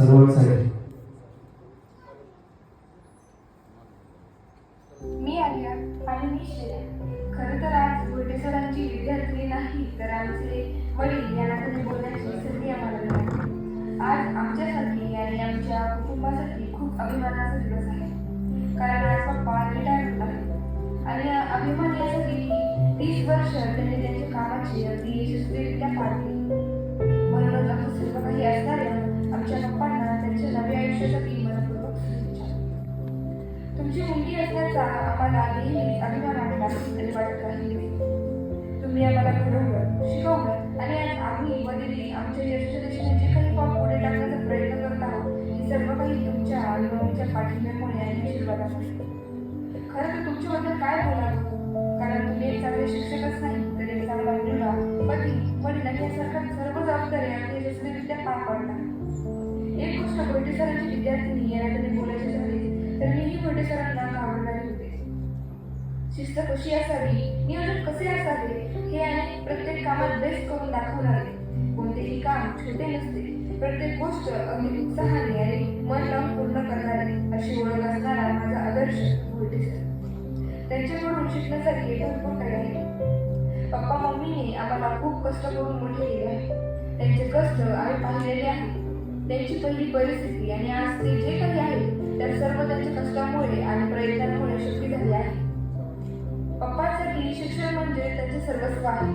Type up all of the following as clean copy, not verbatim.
सर्वांसाठी. मी आर्या आणि मी श्रेया. खरं तर आज गोटे सरांची विद्यार्थिनी नाही तर आमचे वडील या नात्याने बोलण्याची संधी आम्हाला मिळाली. आज आमच्यासाठी आणि आमच्या कुटुंबासाठी खूप अभिमानाचा दिवस आहे. कारण आज पप्पा रिटायर होत आहेत आणि अभिमान यासाठी 30 वर्ष त्यांनी त्यांच्या कामाची अगदी यशस्वीरित्या पार केली. म्हणूनच आमचं सर्व काही असणाऱ्या आमच्या पप्पांना त्यांच्या नव्या आयुष्यासाठी मनपूर्वक शुभेच्छा. तुमची मुलगी असण्याचा आम्हाला नेहमीच अभिमान वाटला आणि वाटत राहील. तुम्ही आम्हाला घडवलं, शिकवलं आणि आज आम्ही व दिदी आमच्या यशस्वी दिशेने जे काही पाऊल पुढे टाकण्याचा प्रयत्न करत आहोत हे सर्व काही तुमच्या आणि मम्मीच्या पाठिंब्यामुळे आणि आशीर्वादामुळे. खरं तर तुमच्याबद्दल काय बोलावं, कारण तुम्ही एक चांगले शिक्षकच नाही तर एक चांगला मुलगा, पती, वडील आणि यासारख्या सर्व जबाबदारी आपली यशस्वीरित्या पार पाडणार. एक गोष्ट गोटे सरांची विद्यार्थिनी या नात्याने बोलायची झाली तर मीही गोटे सरांना आवडणारे होते. शिस्त कशी असावी, नियोजन कसे असावे हे आणि प्रत्येक कामात बेस्ट करून दाखवणारे. कोणतेही काम छोटे नसते, प्रत्येक गोष्ट अगदी उत्साहाने आणि मन लावून पूर्ण करणारे अशी ओळख असणारा माझा आदर्श गोटे सर. त्यांच्याकडून शिकण्यासारखे भरपूर काही आहे. पप्पा मम्मीने आम्हाला खूप कष्ट करून मोठे केले आहे. त्यांचे कष्ट आम्ही पाहिलेले आहे. त्यांची पहिली परिस्थिती आणि आज ते जे काही आहे त्या सर्व त्यांच्या कष्टामुळे आणि प्रयत्नांमुळे शक्य झाले आहे. पप्पांसाठी शिक्षण म्हणजे त्यांचे सर्वस्व आहे.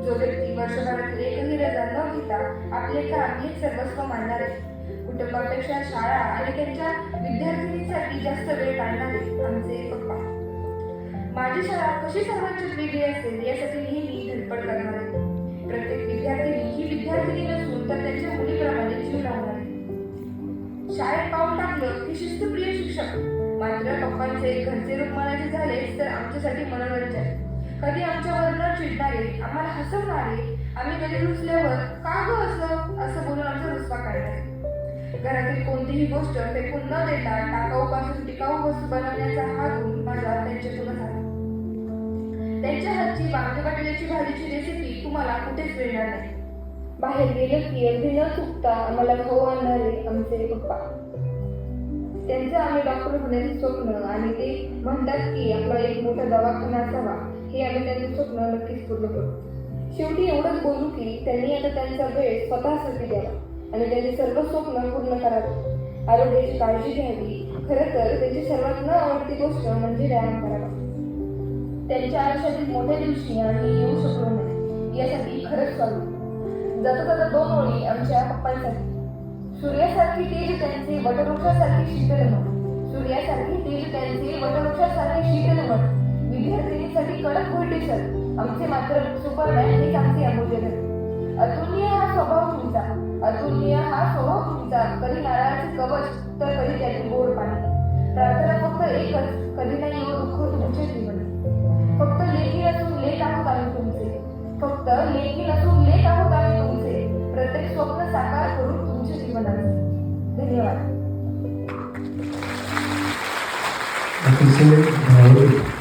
जो व्यक्ती वर्षभरात एकही रजा न घेता आपले काम हेच सर्वस्व मानणार आहे. कुटुंबापेक्षा शाळा आणि त्यांच्या विद्यार्थिनींसाठी जास्त वेळ काढणारे आमचे पप्पा. माझी शाळा कशी सर्वांची वेगळी असेल यासाठी नेहमी धडपड करणार आहे. प्रत्येक विद्यार्थिनी ही विद्यार्थिनी नसून तर त्यांच्या मुलीप्रमाणे जीव लावणार आहे. शाळेत पाऊल टाकलं की शिस्तप्रिय शिक्षक. मात्र पप्पांचे घरचे रूप म्हणायचे झालेच तर आमच्यासाठी मनोरंजन. कधी आमच्यावर न चिडणारे, आम्हाला हसवणारे, आम्ही कधी रुसल्यावर का गं असं बोलून आमचा रुसवा काढणारे. घरातील कोणतीही गोष्ट फेकून न देता टाकाऊपासून टिकाऊ वस्तू बनवण्याचा हा गुण माझा त्यांच्यातूनच आला. त्यांच्या हातची वांगे बटाट्याची भाजीची रेसिपी तुम्हाला कुठेच मिळणार नाही. बाहेर गेलं की अगदी न चुकता आम्हाला खाऊ आणणारे आमचे पप्पा. त्यांचं आम्ही डॉक्टर होण्याचे स्वप्न आणि ते म्हणतात की आपला एक मोठा दवाखाना असावा हे आम्ही त्यांचे स्वप्न नक्कीच पूर्ण करू. शेवटी एवढंच बोलू की त्यांनी आता त्यांचा वेळ स्वतःसाठी द्यावा आणि त्यांचे सर्व स्वप्न पूर्ण करावे. आरोग्याची काळजी घ्यावी. खरं तर त्यांची सर्वात न आवडती गोष्ट म्हणजे व्यायाम करावा. त्यांच्या आयुष्यातील मोठ्या दिवशी आम्ही येऊ शकलो नाही यासाठी खरंच चालू. जाता जाता 2 ओळी आमच्या पप्पांसाठी. सूर्यासारखी तेज त्यांचे, वटवृक्षासारखी शीतल मन. सूर्यासारखी तेज त्यांचे, वटवृक्षासारखी शीतल मन. विद्यार्थिनीसाठी कडक गोटे सर. आमचे मात्र सुपरमॅन हेच आमचे अमूल्य धन. अतुलनीय हा स्वभाव तुमचा, अतुलनीय हा स्वभाव तुमचा. कधी नारळाचे कवच तर कधी त्यातील गोड पाणी. प्रार्थना फक्त एकच, कधी नाही येऊ दुःख तुमचे जीवन. फक्त लेखी असून लेख आहोत आम्ही तुमचे. फक्त लेखी नसून लेख आहोत आम्ही तुमचे. प्रत्येक स्वप्न साकार करून तुमच्या जीवनाचे. धन्यवाद. अतिशय भावनिक